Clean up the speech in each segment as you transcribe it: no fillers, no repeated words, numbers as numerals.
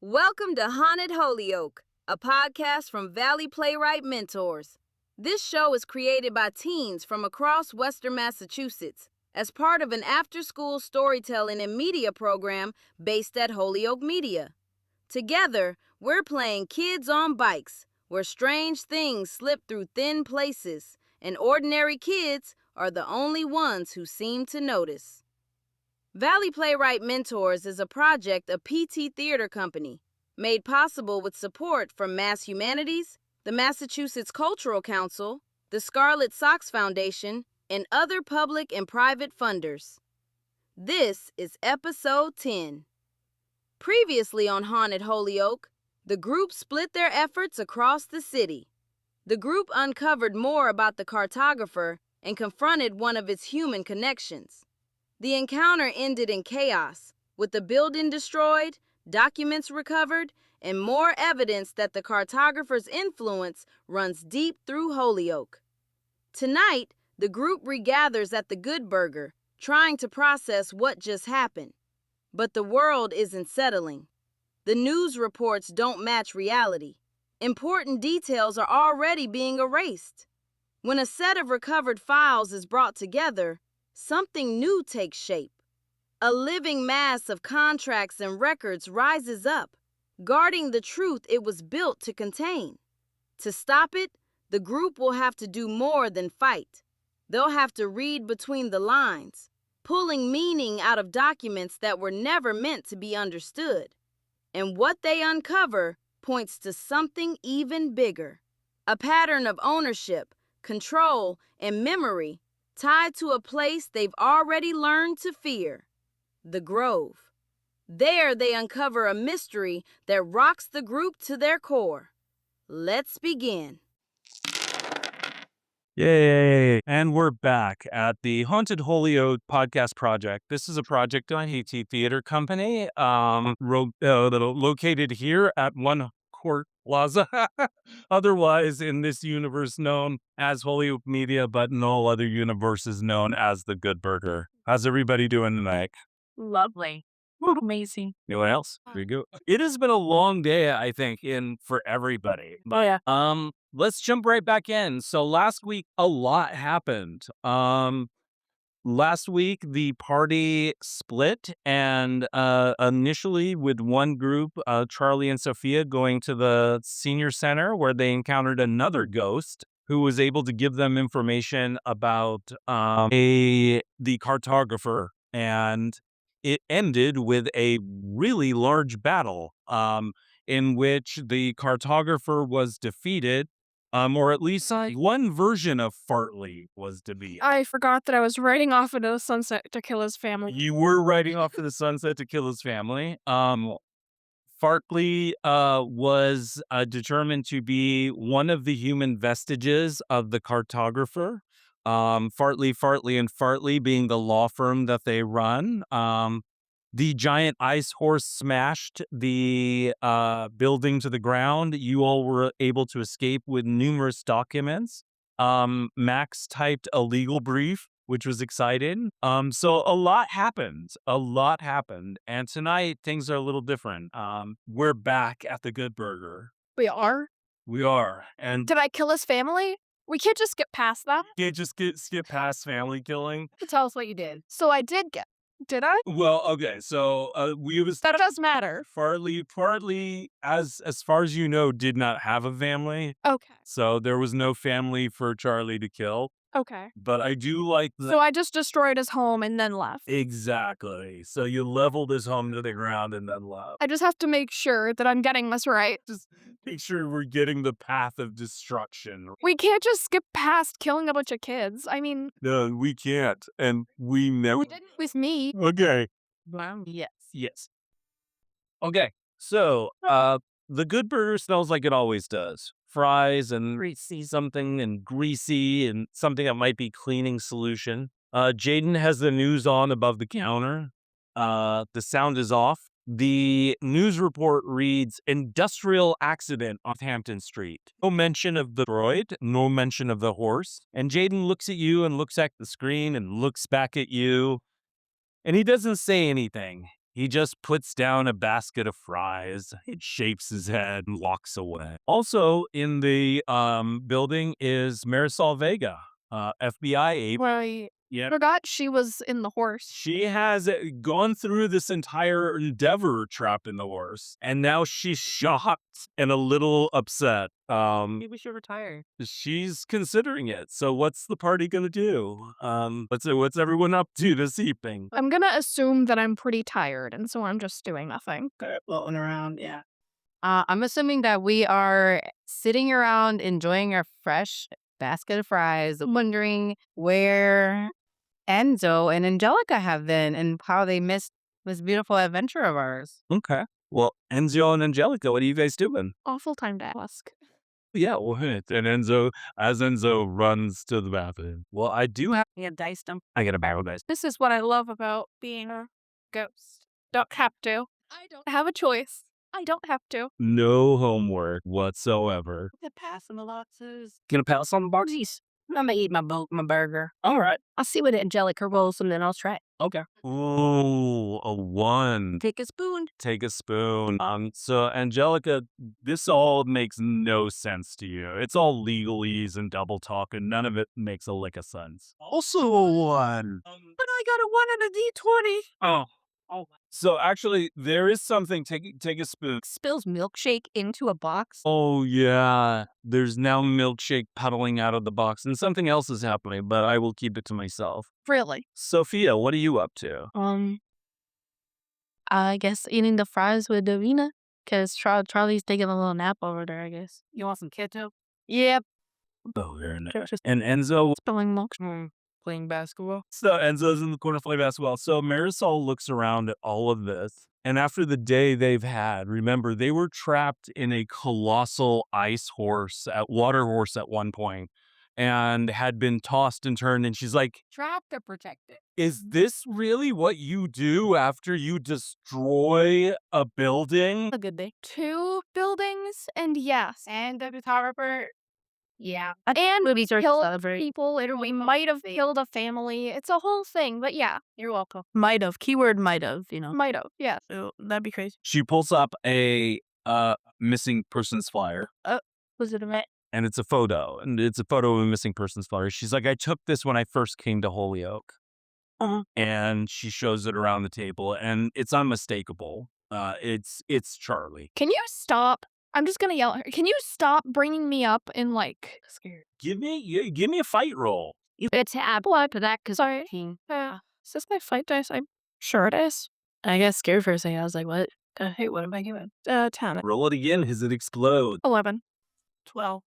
Welcome to Haunted Holyoke, a podcast from Valley Playwright Mentors. This show is created by teens from across Western Massachusetts as part of an after-school storytelling and media program based at Holyoke Media. Together, we're playing Kids on Bikes, where strange things slip through thin places, and ordinary kids are the only ones who seem to notice. Valley Playwright Mentors is a project of Piti Theatre Company, made possible with support from Mass Humanities, the Massachusetts Cultural Council, the Scarlet Sox Foundation, and other public and private funders. This is episode 10. Previously on Haunted Holyoke, the group split their efforts across the city. The group uncovered more about the cartographer and confronted one of its human connections. The encounter ended in chaos, with the building destroyed, documents recovered, and more evidence that the cartographer's influence runs deep through Holyoke. Tonight, the group regathers at the Good Burger, trying to process what just happened. But the world isn't settling. The news reports don't match reality. Important details are already being erased. When a set of recovered files is brought together, something new takes shape. A living mass of contracts and records rises up, guarding the truth it was built to contain. To stop it, the group will have to do more than fight. They'll have to read between the lines, pulling meaning out of documents that were never meant to be understood. And what they uncover points to something even bigger. A pattern of ownership, control, and memory tied to a place they've already learned to fear, the Grove. There they uncover a mystery that rocks the group to their core. Let's begin. Yay! And we're back at the Haunted Holyoke podcast project. This is a project on Piti Theatre Company, located here at One Court Plaza, otherwise in this universe known as Holyoke Media, but in all other universes known as the Good Burger. How's everybody doing tonight? Lovely. Amazing. Anyone else? Here you go. It has been a long day, I think, for everybody. Oh, yeah. Let's jump right back in. So last week, a lot happened. Last week the party split, and initially with one group, Charlie and Sophia, going to the senior center where they encountered another ghost who was able to give them information about the cartographer, and it ended with a really large battle in which the cartographer was defeated, or at least one version of Fartley was defeated. I forgot that I was riding off into the sunset to kill his family. You were riding off to the sunset to kill his family. Fartley was determined to be one of the human vestiges of the cartographer. Fartley, and Fartley being the law firm that they run. The giant ice horse smashed the building to the ground. You all were able to escape with numerous documents. Max typed a legal brief, which was exciting. So a lot happened. And tonight things are a little different. We're back at the Good Burger. We are? We are. And Did I kill his family? We can't just get past that. you can't just skip past family killing. Tell us what you did. So I did get. Did I? Well, okay. So we was That does matter. Fartley, as far as you know, did not have a family. Okay. So there was no family for Charlie to kill. Okay. But I do like that. So I just destroyed his home and then left. Exactly. So you leveled his home to the ground and then left. I just have to make sure that I'm getting this right. Just make sure we're getting the path of destruction. We can't just skip past killing a bunch of kids. I mean, No, we can't. And we never. we didn't with me. Okay. Yes. Yes. Okay. So the Good Burger smells like it always does. Fries and Greasy. something and greasy and something that might be cleaning solution. Jaden has the news on above the counter. The sound is off. The news report reads industrial accident on Hampton Street. No mention of the droid, no mention of the horse. And Jaden looks at you and looks at the screen and looks back at you. And he doesn't say anything. He just puts down a basket of fries, it shakes his head and walks away. Also in the building is Marisol Vega, FBI agent. Right. Yeah. Forgot she was in the horse. She has gone through this entire endeavor trapped in the horse, and now she's shocked and a little upset. Maybe we should retire. She's considering it. So what's the party gonna do? What's everyone up to this evening? I'm gonna assume that I'm pretty tired, and so I'm just doing nothing. Floating around, yeah. I'm assuming that we are sitting around enjoying our fresh basket of fries, wondering where Enzo and Angelica have been and how they missed this beautiful adventure of ours. Okay. Well, Enzo and Angelica, what are you guys doing? Awful time to ask. Yeah, well, and Enzo runs to the bathroom. Well, I do have. We have diced them. I got a barrel, guys. This is what I love about being a ghost. Don't have to. I don't have a choice. I don't have to. No homework whatsoever. We could pass on the boxes. Gonna pass on the boxes? Jeez. I'm gonna eat my burger. All right. I'll see what Angelica rolls and then I'll try it. Okay. Ooh, a 1. Take a spoon. Take a spoon. So Angelica, this all makes no sense to you. It's all legalese and double talk, and none of it makes a lick of sense. Also a 1. But I got a 1 and a D20. Oh. So actually, there is something. Take a spoon. Spills milkshake into a box. Oh yeah, there's now milkshake puddling out of the box, and something else is happening. But I will keep it to myself. Really? Sophia, what are you up to? I guess eating the fries with Davina, because Charlie's taking a little nap over there, I guess. You want some ketchup? Yep. Oh, very nice. And Enzo. Spilling milk. Playing basketball. So Enzo's in the corner playing basketball. So Marisol looks around at all of this. And after the day they've had, remember, they were trapped in a colossal water horse at one point and had been tossed and turned. And she's like, Trapped or protected? is this really what you do after you destroy a building? A good day. 2 buildings, and yes. And the photographer. Yeah. And movies are kill celebrate. people, and we might have killed a family. It's a whole thing, but yeah. You're welcome. Might have. Keyword might have, Might have, yeah. So that'd be crazy. She pulls up a missing persons flyer. Was it a vet? And it's a photo. And it's a photo of a missing persons flyer. She's like, I took this when I first came to Holyoke. And she shows it around the table, and it's unmistakable. It's Charlie. Can you stop? I'm just gonna yell at her. Can you stop bringing me up in, like... Scared. Give me a fight roll. It's apply to that because Sorry. Is this my fight dice? I'm sure it is. I got scared for a second. I was like, what? Hey, what am I doing? 10. Roll it again. Does it explode? 11. 12.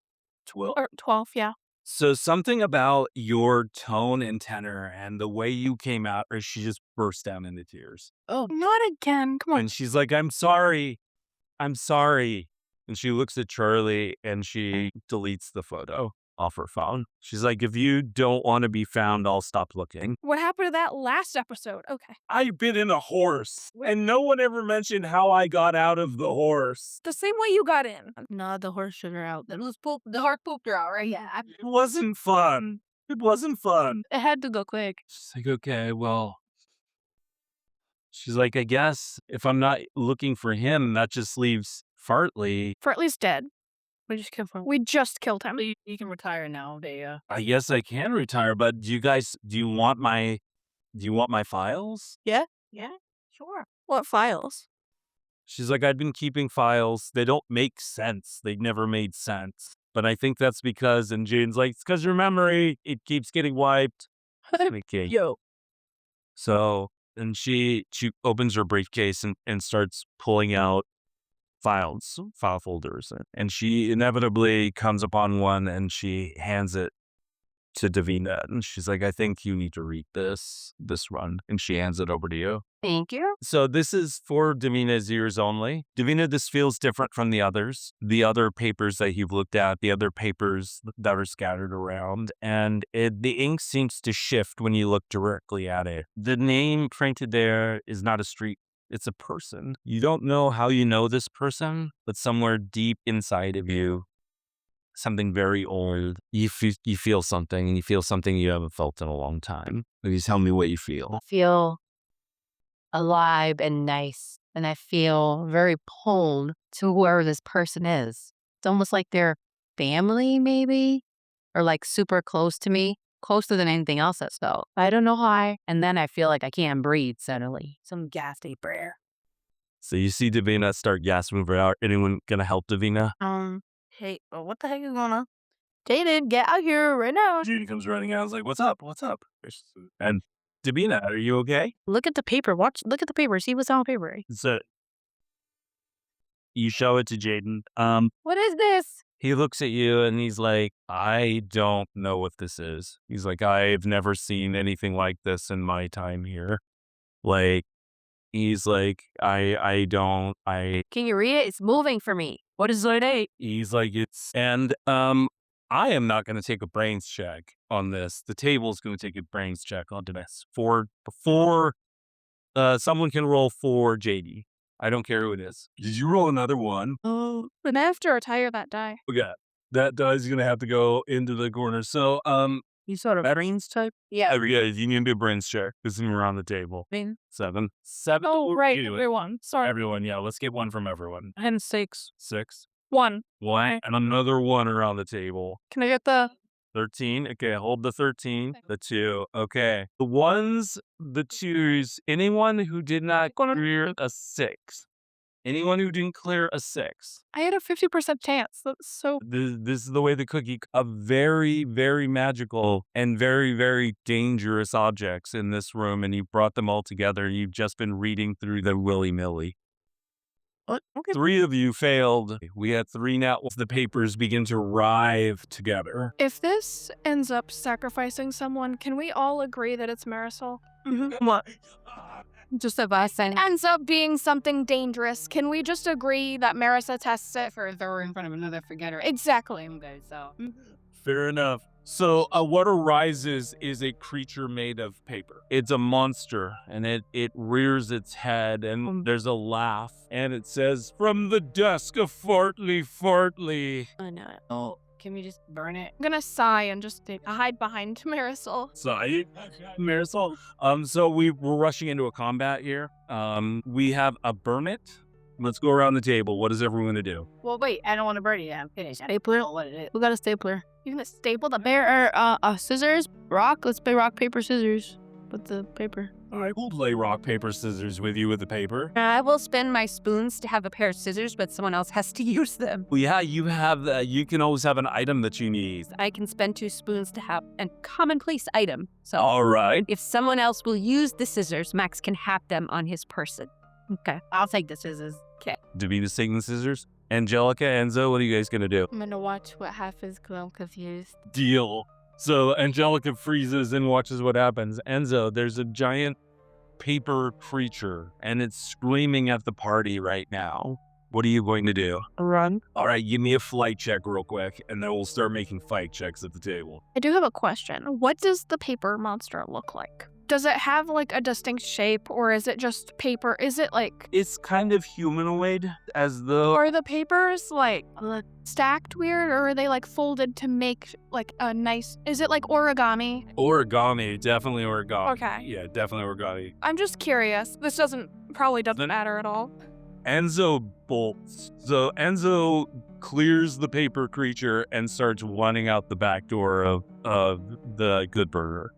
12. Or 12, yeah. So something about your tone and tenor and the way you came out, or she just burst down into tears. Oh. Not again. Come on. And she's like, I'm sorry. I'm sorry. And she looks at Charlie and she deletes the photo off her phone. She's like, if you don't want to be found, I'll stop looking. What happened to that last episode? Okay. I've been in a horse, and no one ever mentioned how I got out of the horse. The same way you got in. No, the horse should her out. That was poop. The heart pooped her out, right? Yeah. It wasn't fun. It wasn't fun. It had to go quick. She's like, okay, well. She's like, I guess if I'm not looking for him, that just leaves Fartley. Fartley's dead. We just killed him. We just killed him. You can retire now. I guess I can retire, but do you want my files? Yeah, sure. What files? She's like, I've been keeping files. They don't make sense. They never made sense. But I think that's because, and Jane's like, it's because your memory, it keeps getting wiped. Okay. Yo. So, and she opens her briefcase and starts pulling out file folders. And she inevitably comes upon one and she hands it to Davina. And she's like, I think you need to read this run. And she hands it over to you. Thank you. So this is for Davina's ears only. Davina, this feels different from the others. The other papers that you've looked at, the other papers that are scattered around. And the ink seems to shift when you look directly at it. The name printed there is not a street. It's a person. You don't know how you know this person, but somewhere deep inside of you, something very old, you feel something, and you feel something you haven't felt in a long time. Maybe tell me what you feel. I feel alive and nice. And I feel very pulled to whoever this person is. It's almost like they're family, maybe, or like super close to me, closer than anything else that's felt. I don't know why. And then I feel like I can't breathe suddenly. Some ghastly prayer. So you see Davina start gasping for air. Anyone gonna help Davina? Hey, what the heck is going on? Jaden, get out here right now. Judy comes running out. I was like, "What's up? What's up?" And Davina, are you okay? Look at the paper. Look at the paper. See what's on the paper. So you show it to Jaden. What is this? He looks at you and he's like, "I don't know what this is." He's like, "I've never seen anything like this in my time here." Like, he's like, I don't, Can you read it? It's moving for me. What is it? he's like, and I am not going to take a brains check on this. The table's going to take a brains check onto this before someone can roll for JD. I don't care who it is. Did you roll another one? Oh, then I have to retire that die. Okay. That die's going to have to go into the corner. So, You sort of brains type? Yeah. yeah, you need to do a brains check. This is around the table. Brain. 7. Oh, right, You do it. everyone. Sorry. Everyone, yeah. Let's get one from everyone. And 6. 6. 1. 1. And another 1 around the table. Can I get the 13. Okay, hold the 13. The 2. Okay. The 1s, the 2s, anyone who did not clear a 6. Anyone who didn't clear a 6. I had a 50% chance. That's so. This is the way the cookie, a very, very magical and very, very dangerous objects in this room, and you brought them all together. You've just been reading through them willy-nilly. What? Okay. 3 of you failed. We had 3 now. The papers begin to writhe together. If this ends up sacrificing someone, can we all agree that it's Marisol? What? Just a bus and Ends up being something dangerous. Can we just agree that Marissa tests it? for throw in front of another forgetter. Exactly. Okay, so Fair enough. So what arises is a creature made of paper. It's a monster, and it rears its head, and there's a laugh, and it says, "From the desk of Fartley." I know it. Oh, can we just burn it? I'm gonna sigh and just hide behind Marisol. Sorry, Marisol. So we're rushing into a combat here. We have a burn it. Let's go around the table. What is everyone gonna do? Well, wait. I don't want to burn it. I'm finished. Stapler? What is it? Who got a stapler? You gonna staple the Bear or scissors? Rock? Let's play rock, paper, scissors. With the paper. All right, we'll play rock, paper, scissors with you with the paper. I will spend my spoons to have a pair of scissors, but someone else has to use them. Well, yeah, you have. You can always have an item that you need. I can spend 2 spoons to have a commonplace item. So All right. if someone else will use the scissors, Max can have them on his person. Okay. I'll take the scissors. Davina's taking the scissors. Angelica, Enzo, what are you guys gonna do? I'm gonna watch what happens because I'm confused. Deal. So Angelica freezes and watches what happens. Enzo, there's a giant paper creature, and it's screaming at the party right now. What are you going to do? Run. All right, give me a flight check real quick, and then we'll start making fight checks at the table. I do have a question. What does the paper monster look like? Does it have like a distinct shape, or is it just paper? Is it like, It's kind of humanoid, as though... are the papers like stacked weird, or are they like folded to make like a nice, is it like origami? Origami, definitely origami. Okay. Yeah, definitely origami. I'm just curious. This probably doesn't matter at all. Enzo bolts. So Enzo clears the paper creature and starts running out the back door of the Good Burger.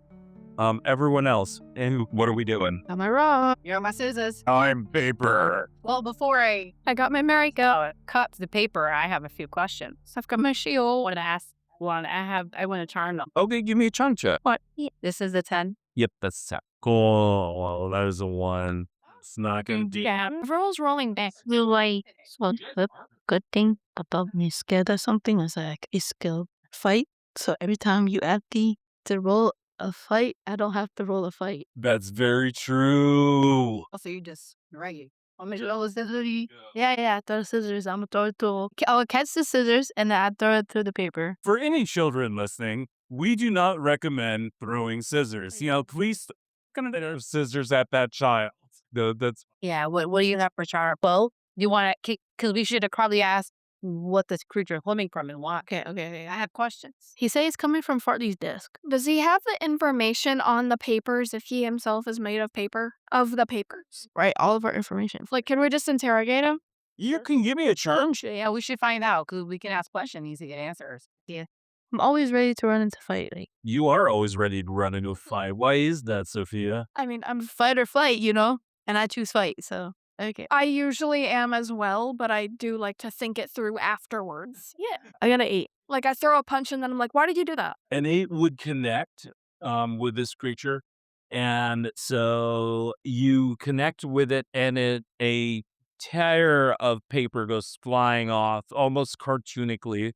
Everyone else, and what are we doing? Am I wrong? You're my scissors. I'm paper. Well, before I I got my Mary go. cut the paper, I have a few questions. I've got my shield. What to ask? One, I want to charm them. Okay, give me a chunk check. What? This is a 10. Yep, that's a tap. Cool. Well, that is a 1. It's not gonna do. Yeah, everyone's rolling back. Will I so the good thing about me scared or something is like a skill fight. So every time you add the roll a fight, I don't have to roll a fight. That's very true. Also, you just right. I'm gonna throw the scissors. Yeah, throw the scissors. I'm gonna throw it through. I'll catch the scissors and then I throw it through the paper. For any children listening, we do not recommend throwing scissors. Please gonna throw scissors at that child. That's Yeah, what do you have for charm? Well, you want to, because we should have probably asked what this creature is coming from and why. Okay. I have questions. He says it's coming from Fartley's desk. Does he have the information on the papers if he himself is made of paper? Of the papers. Right, all of our information. Like, can we just interrogate him? You can give me a charm. Yeah, we should find out because we can ask questions to get answers. Yeah. I'm always ready to run into fight. Like, You are always ready to run into a fight. Why is that, Sophia? I mean, I'm fight or flight, and I choose fight. So okay, I usually am as well, but I do like to think it through afterwards. Yeah. I got an 8. Like, I throw a punch and then I'm like, why did you do that? An 8 would connect with this creature. And so you connect with it, and a tear of paper goes flying off, almost cartoonily.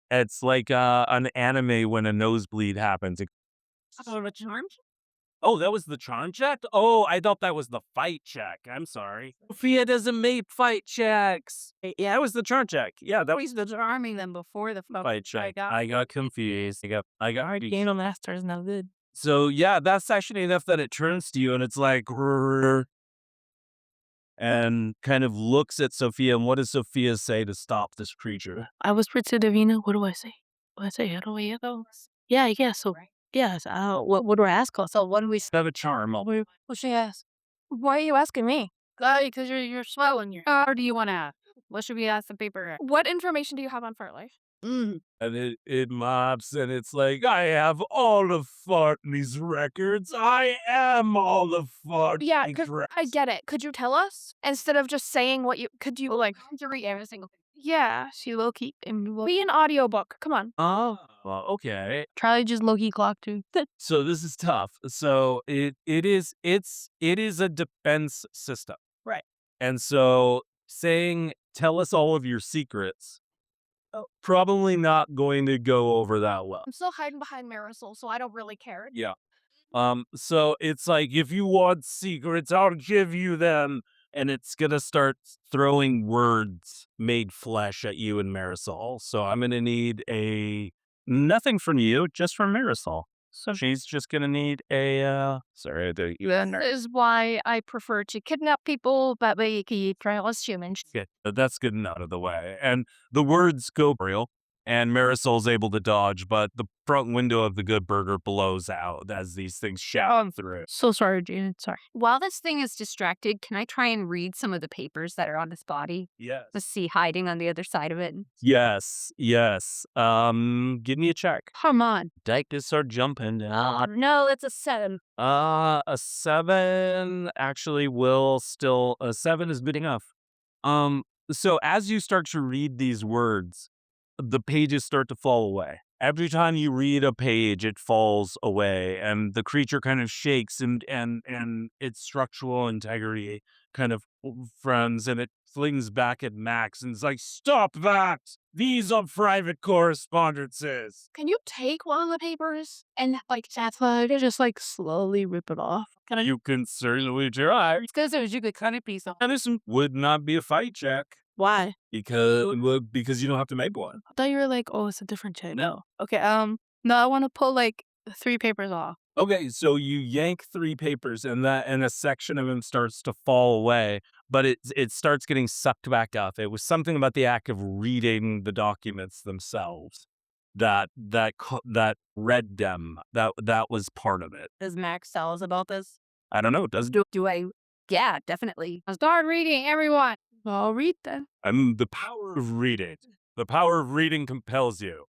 It's like an anime when a nosebleed happens. A charm? Oh, that was the charm check? Oh, I thought that was the fight check. I'm sorry. Sophia doesn't make fight checks. Yeah, that was the charm check. Yeah, that was The charming them before the fight check. I got confused. I got confused. Game on master is no good. So yeah, that's actually enough that it turns to you and it's like, "Grrr," and kind of looks at Sophia. And what does Sophia say to stop this creature? I whispered to Davina, "What do I say? What do I say? How do I go?" Yeah, I guess so. Yes. What do I ask her? So what do we Have a charm. what she ask? Why are you asking me? Because you're slow and or do you want to ask? What should we ask the paper? What information do you have on Fartley? And it mops and it's like, I have all of Fartley's records. I am all of Fartley's Yeah, 'cause records. I get it. Could you tell us? Instead of just saying what you... Could you, like... To read every single thing. Yeah. She low key and Be an audiobook. Come on. Oh, well, okay. Charlie just low key clock too. So this is tough. So it is a defense system. Right. And so saying, tell us all of your secrets, probably not going to go over that well. I'm still hiding behind Marisol, so I don't really care. Yeah. So it's like, if you want secrets, I'll give you them. And it's gonna start throwing words made flesh at you and Marisol. So I'm gonna need nothing from you, just from Marisol. So she's just gonna need sorry, This is why I prefer to kidnap people, but we can try as humans. okay, that's good and out of the way. And the words go real, and Marisol's able to dodge, but the front window of the Good Burger blows out as these things shout through. So sorry, Janet. Sorry. While this thing is distracted, can I try and read some of the papers that are on his body? Yes. To see hiding on the other side of it. Yes. Give me a check. Come on. Dice are jumping. No, that's a 7. A 7 actually will still. A 7 is good enough. So as you start to read these words, the pages start to fall away. Every time you read a page, it falls away, and the creature kind of shakes, and its structural integrity kind of friends, and it flings back at Max, and it's like, "Stop that! These are private correspondences." Can you take one of the papers and, like, That's why I just like slowly rip it off. You can certainly try. It's because you could cut a piece off. And this would not be a fight check Why? because you don't have to make one. I thought you were like, oh, it's a different check. No. Okay. No, I want to pull like 3 papers off. Okay, so you yank 3 papers, and a section of them starts to fall away, but it starts getting sucked back up. It was something about the act of reading the documents themselves that read them. That was part of it. Does Max tell us about this? I don't know. Does Do I? Yeah, definitely. start reading, everyone. I'll read then. the power of reading. The power of reading compels you.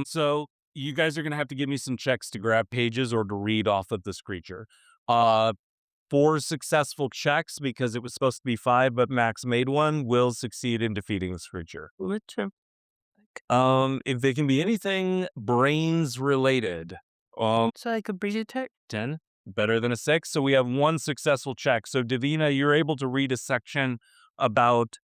So you guys are gonna have to give me some checks to grab pages or to read off of this creature. 4 successful checks, because it was supposed to be 5, but Max made one, will succeed in defeating this creature. Which If they can be anything brains related, so like a breezy tech. 10, better than a 6. So we have 1 successful check. So Davina, you're able to read a section about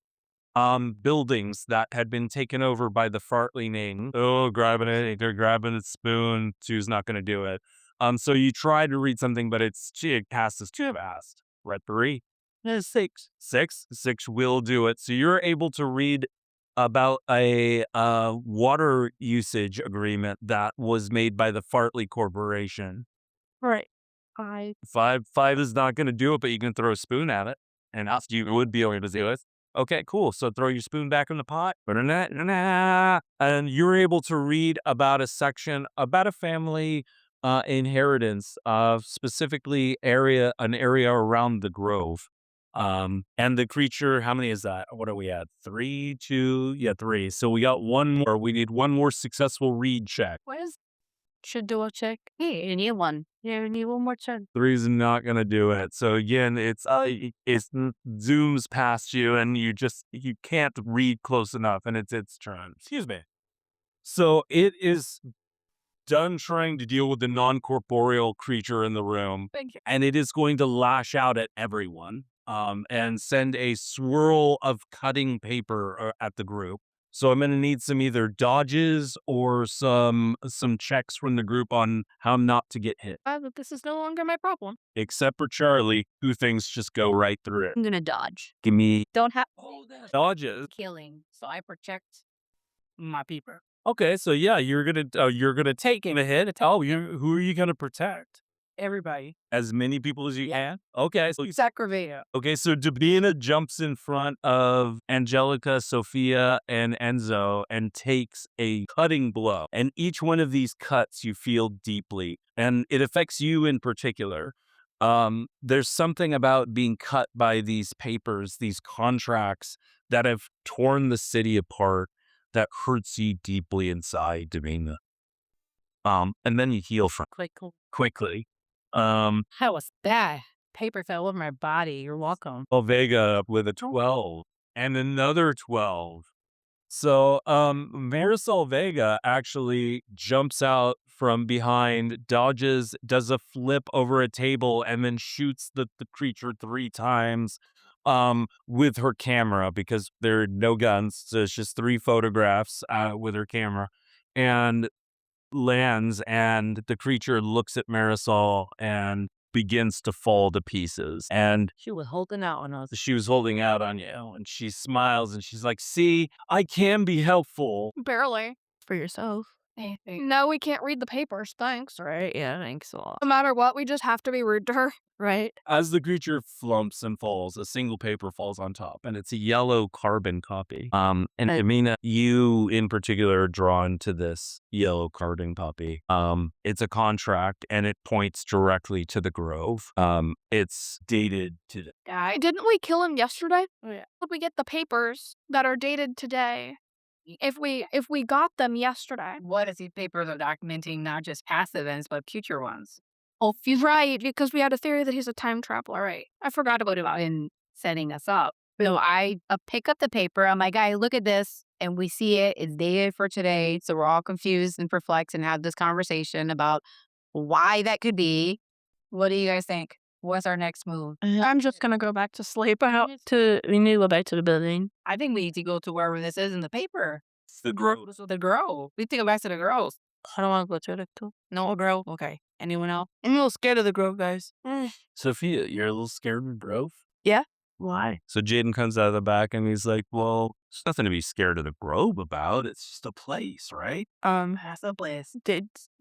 buildings that had been taken over by the Fartley name. Oh, they're grabbing a spoon. 2's not going to do it. So you try to read something, but it passes too fast. Read 3. 6. 6 will do it. So you're able to read about a water usage agreement that was made by the Fartley Corporation. Right. 5 is not going to do it, but you can throw a spoon at it, and you would be able to do it. Okay, cool. So throw your spoon back in the pot. And you're able to read about a section about a family inheritance of specifically an area around the grove. And the creature, how many is that? What are we at? 3, 2, yeah, 3. So we got one more. We need one more successful read check. What is Should do a check. Hey, you need one. Yeah, we need one more check. 3 is not gonna do it. So again, it zooms past you, and you can't read close enough, and it's its turn. Excuse me. So it is done trying to deal with the non-corporeal creature in the room, Thank you. and it is going to lash out at everyone, and send a swirl of cutting paper at the group. So I'm going to need some either dodges or some checks from the group on how not to get hit. But this is no longer my problem. Except for Charlie, who things just go right through it. I'm gonna dodge. Give me Don't have dodges. killing, so I protect my paper. Okay, so yeah, you're gonna take the hit. Oh, who are you gonna protect? Everybody. As many people as you can. Okay, so Sacravia. okay, so Davina jumps in front of Angelica, Sophia, and Enzo and takes a cutting blow. And each one of these cuts you feel deeply, and it affects you in particular. There's something about being cut by these papers, these contracts that have torn the city apart that hurts you deeply inside, Davina. And then you heal from quickly. How was that? Paper fell over my body. You're welcome. Vega with a 12 and another 12. So, Marisol Vega actually jumps out from behind, dodges, does a flip over a table, and then shoots the creature 3 times, with her camera because there are no guns. So it's just 3 photographs, with her camera, and lands, and the creature looks at Marisol and begins to fall to pieces. And She was holding out on us. she was holding out on you, and she smiles and she's like, "See, I can be helpful." Barely. For yourself. No, we can't read the papers, thanks. Right? Yeah, thanks a lot. No matter what, we just have to be rude to her. Right? As the creature flumps and falls, a single paper falls on top, and it's a yellow carbon copy. And Amina, you in particular are drawn to this yellow carbon copy. It's a contract, and it points directly to the grove. It's dated today. Didn't we kill him yesterday? Oh, yeah. How would we get the papers that are dated today? If we got them yesterday. What is these papers are documenting not just past events, but future ones? Oh, he's right, because we had a theory that he's a time traveler. Right. I forgot about it. In setting us up. So I pick up the paper. I'm like, guy, look at this. And we see it. It's dated for today. So we're all confused and perplexed and have this conversation about why that could be. What do you guys think? What's our next move? I'm just gonna go back to sleep. We need to go back to the building. I think we need to go to wherever this is in the paper. It's the grove. So the grove. We think back to the grove. I don't want to go to it too. No grove? Okay. Anyone else? I'm a little scared of the grove, guys. Sophia, you're a little scared of the grove? Why? So Jaden comes out of the back and he's like, "Well, there's nothing to be scared of the grove about. It's just a place, right?" That's a place.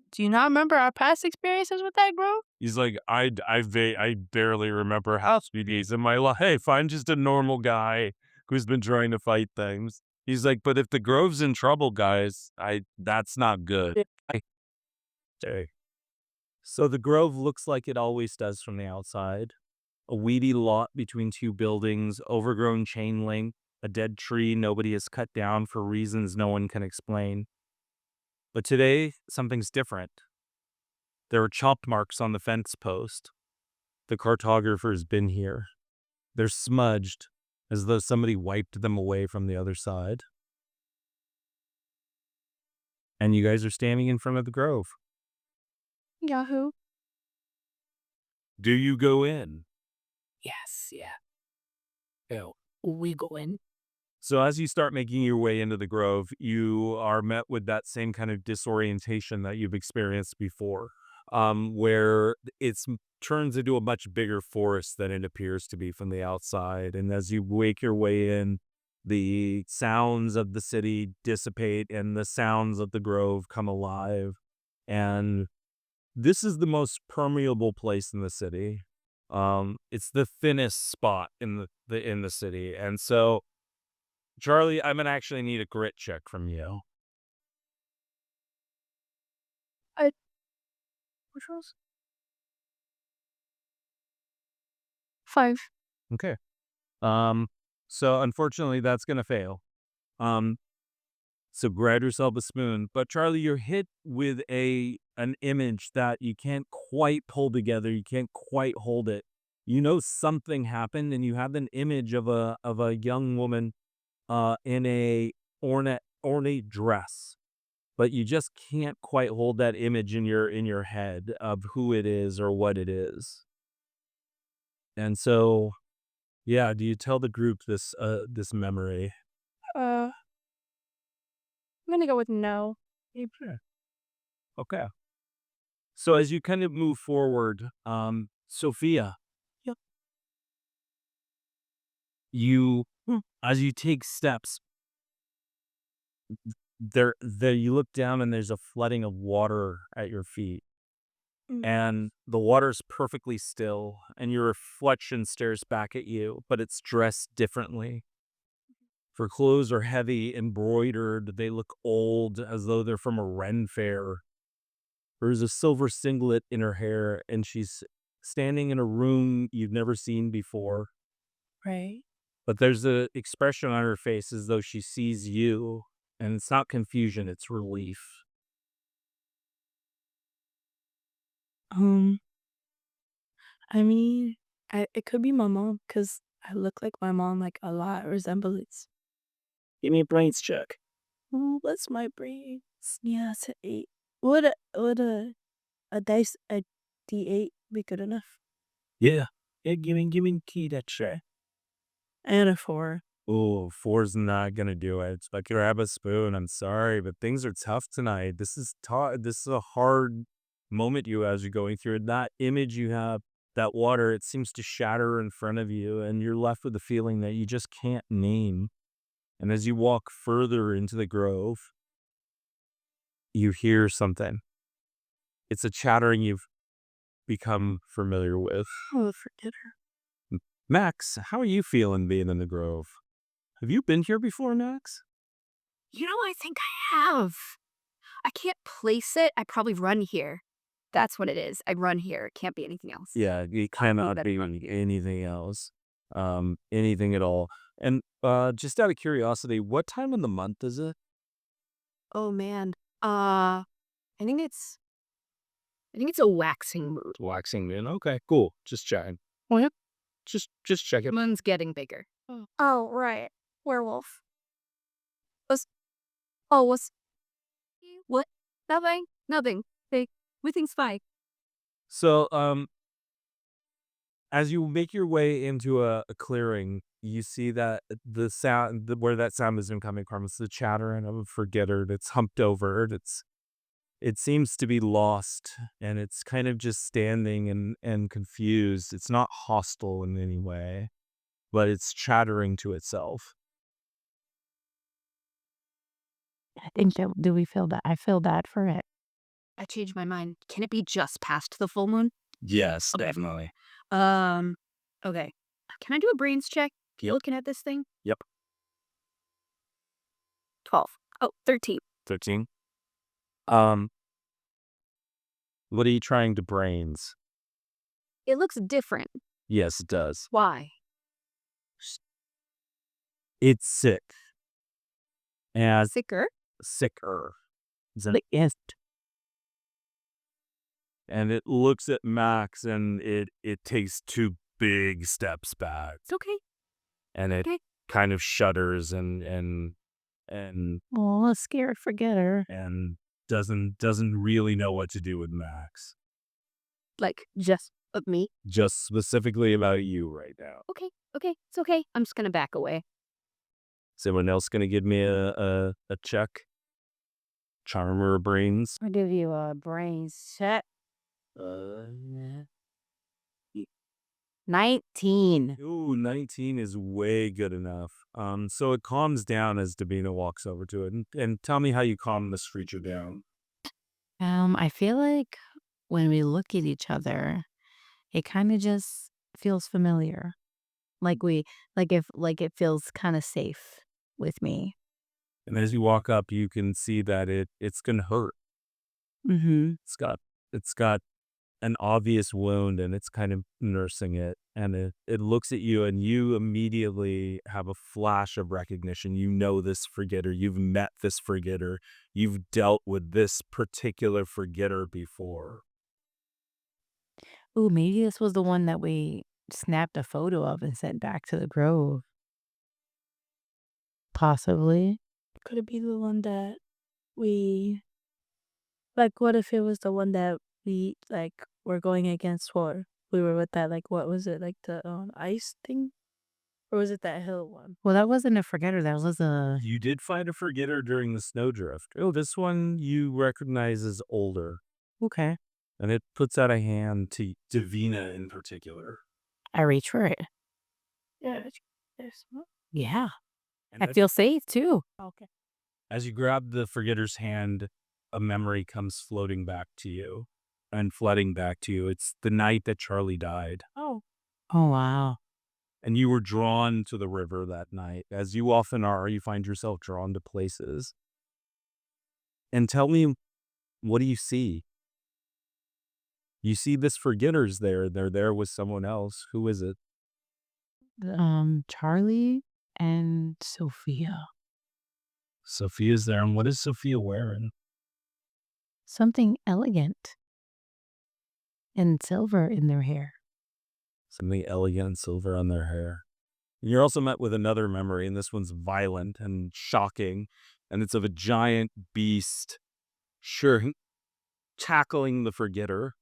Do you not remember our past experiences with that grove? He's like, I barely remember house days in my life. Hey, find just a normal guy who's been trying to fight things. He's like, but if the grove's in trouble, guys, that's not good. Okay. So the grove looks like it always does from the outside. A weedy lot between 2 buildings, overgrown chain link, a dead tree nobody has cut down for reasons no one can explain. But today, something's different. There are chopped marks on the fence post. The cartographer's been here. They're smudged, as though somebody wiped them away from the other side. And you guys are standing in front of the grove. Yahoo. Do you go in? Yes. Yeah. Oh, we go in. So as you start making your way into the grove, you are met with that same kind of disorientation that you've experienced before, where it turns into a much bigger forest than it appears to be from the outside. And as you wake your way in, the sounds of the city dissipate and the sounds of the grove come alive. And this is the most permeable place in the city. It's the thinnest spot in the city. And so Charlie, I'm gonna actually need a grit check from you. I which was 5. Okay. Um, so unfortunately, that's gonna fail. Um, so grab yourself a spoon. But Charlie, you're hit with an image that you can't quite pull together. You can't quite hold it. You know something happened, and you have an image of a young woman in a ornate dress, but you just can't quite hold that image in your head of who it is or what it is. And so, yeah, do you tell the group this memory? I'm gonna go with no. Sure. Okay. So as you kind of move forward, Sophia, Yep. you Hmm. as you take steps, there you look down and there's a flooding of water at your feet. Mm. And the water's perfectly still, and your reflection stares back at you, but it's dressed differently. Her clothes are heavy, embroidered. They look old, as though they're from a Ren fair. There's a silver singlet in her hair, and she's standing in a room you've never seen before. Right. But there's a expression on her face as though she sees you, and it's not confusion, it's relief. Um, I mean, it could be my mom because I look like my mom, like a lot resemblance. Give me a brains check. Oh, what's my brains? Yeah, it's an 8. Would a dice a D8 be good enough? Yeah. Yeah, give me key that tray. And a 4. Oh, four's not gonna do it. So I grab a spoon. I'm sorry, but things are tough tonight. This is a hard moment you as you're going through it. That image you have, that water, it seems to shatter in front of you, and you're left with a feeling that you just can't name. And as you walk further into the grove, you hear something. It's a chattering you've become familiar with. Oh, forget her. Max, how are you feeling being in the grove? Have you been here before, Max? I think I have. I can't place it. I probably run here. That's what it is. I run here. It can't be anything else. Yeah, you kind of Oh, not that's being anything else, anything at all. And just out of curiosity, what time of the month is it? Oh man. I think it's a waxing moon. Waxing moon. Okay, cool. Just checking. Oh, yep. Just checking. Moon's getting bigger. Oh, right. Werewolf. Was was What? Nothing. Nothing. Everything's fine. So, as you make your way into a clearing, you see that the sound, where that sound is coming from, it's the chattering of a forgetter that's humped over. It seems to be lost, and it's kind of just standing and confused. It's not hostile in any way, but it's chattering to itself. I think that do we feel that? I feel bad for it. I changed my mind. Can it be just past the full moon? Yes, Okay. definitely. Um. Okay. Can I do a brains check? Yep. Looking at this thing. Yep. 12. Oh, 13. 13. Um, what are you trying to brains? It looks different. Yes, it does. Why? It's sick. And Sicker? sicker. It's an int. And it looks at Max, and it takes 2 big steps back, It's okay. and it Okay. kind of shudders and Oh, scared forgetter. and doesn't really know what to do with Max. Like just of me. Just specifically about you right now. Okay. Okay. It's okay. I'm just gonna back away. Is anyone else gonna give me a check? Charmer brains. I'll give you a brains check. Uh, 19. Ooh, 19 is way good enough. So it calms down as Davina walks over to it. And tell me how you calm this creature down. I feel like when we look at each other, it kind of just feels familiar. Like it feels kind of safe. with me. And as you walk up, you can see that it's gonna hurt. Mm-hmm. It's got an obvious wound, and it's kind of nursing it. And it looks at you, and you immediately have a flash of recognition. You know this forgetter. You've met this forgetter. You've dealt with this particular forgetter before. Ooh, maybe this was the one that we snapped a photo of and sent back to the grove. Possibly. Could it be the one that we like? What if it was the one that we like were going against for? We were with that like what was it like the ice thing, or was it that hill one? Well, that wasn't a forgetter. That was a. You did find a forgetter during the snowdrift. Oh, this one you recognize as older. Okay. And it puts out a hand to Davina in particular. I reach for it. Yeah. There's Yeah. And I feel safe too. okay. as you grab the forgetter's hand, a memory comes floating back to you and flooding back to you. It's the night that Charlie died. Oh, Oh, wow. And you were drawn to the river that night. As you often are, you find yourself drawn to places. And tell me, what do you see? You see this forgetter's there. They're there with someone else. Who is it? Charlie and Sophia. Sophia's there. And what is Sophia wearing? Something elegant and silver in their hair. Something elegant and silver on their hair. And you're also met with another memory, and this one's violent and shocking. And it's of a giant beast, sure, tackling the forgetter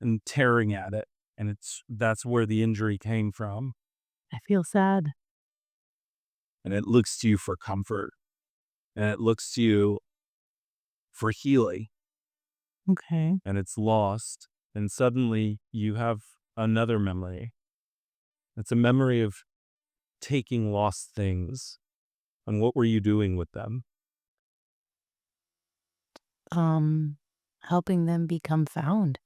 and tearing at it. And that's where the injury came from. I feel sad. And it looks to you for comfort. And it looks to you for healing. Okay. And it's lost. And suddenly you have another memory. It's a memory of taking lost things. And what were you doing with them? Helping them become found.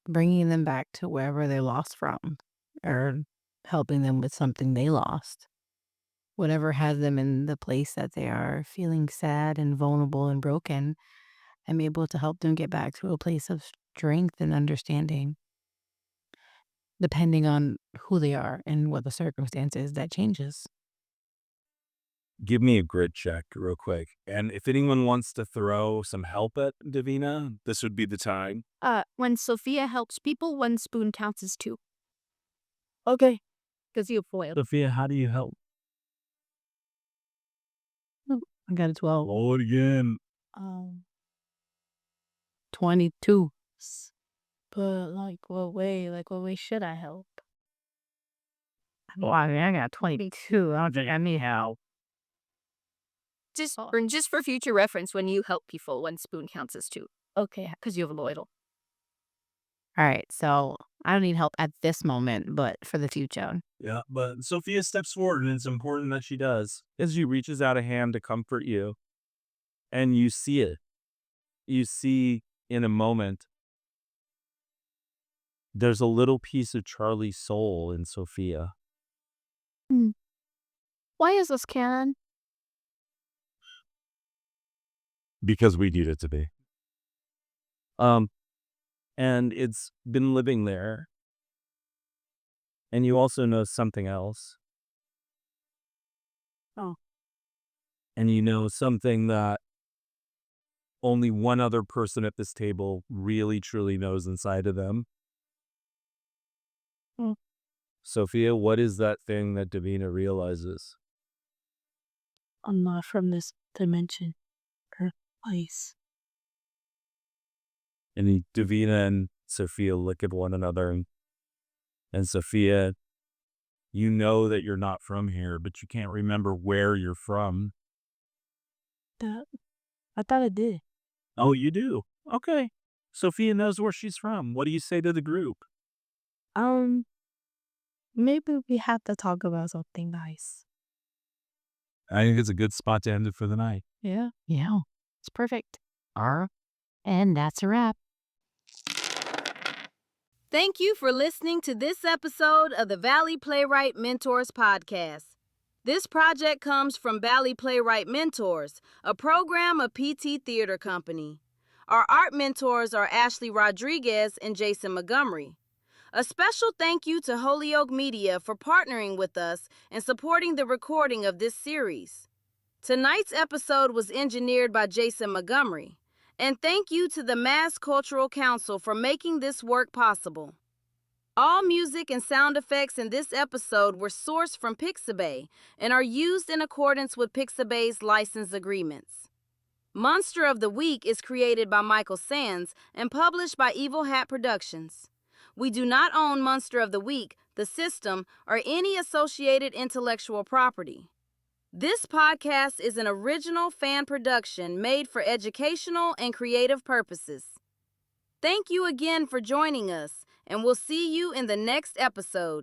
Bringing them back to wherever they lost from. Or helping them with something they lost. Whatever has them in the place that they are feeling sad and vulnerable and broken, I'm able to help them get back to a place of strength and understanding. Depending on who they are and what the circumstance is, that changes. Give me a grit check real quick. And if anyone wants to throw some help at Davina, this would be the time. When Sophia helps people, 1 spoon counts as 2. okay. Because you foiled. Sophia, how do you help? I got a 12. Roll it again. 22. But like, what way? Like, what way should I help? Well, I mean, I got 22. I don't think I need help. Just for future reference, when you help people, 1 spoon counts as 2. Okay. Because you have a loyal. All right, so I don't need help at this moment, but for the future. Yeah, but Sophia steps forward, and it's important that she does. As she reaches out a hand to comfort you, and you see it. You see in a moment, there's a little piece of Charlie's soul in Sophia. Why is this canon? Because we need it to be. And it's been living there. And you also know something else. Oh. And you know something that only one other person at this table really truly knows inside of them. Sophia, what is that thing that Davina realizes? I'm not from this dimension or place. And Davina and Sophia look at one another. And Sophia, you know that you're not from here, but you can't remember where you're from. I thought I did. Oh, you do? Okay. Sophia knows where she's from. What do you say to the group? Maybe we have to talk about something nice. I think it's a good spot to end it for the night. Yeah. Yeah, It's perfect. and that's a wrap. Thank you for listening to this episode of the Valley Playwright Mentors Podcast. This project comes from Valley Playwright Mentors, a program of Piti Theatre Company. Our art mentors are Ashley Rodriguez and Jason Montgomery. A special thank you to Holyoke Media for partnering with us and supporting the recording of this series. Tonight's episode was engineered by Jason Montgomery. And thank you to the Mass Cultural Council for making this work possible. All music and sound effects in this episode were sourced from Pixabay and are used in accordance with Pixabay's license agreements. Monster of the Week is created by Michael Sands and published by Evil Hat Productions. We do not own Monster of the Week, the system, or any associated intellectual property. This podcast is an original fan production made for educational and creative purposes. Thank you again for joining us, and we'll see you in the next episode.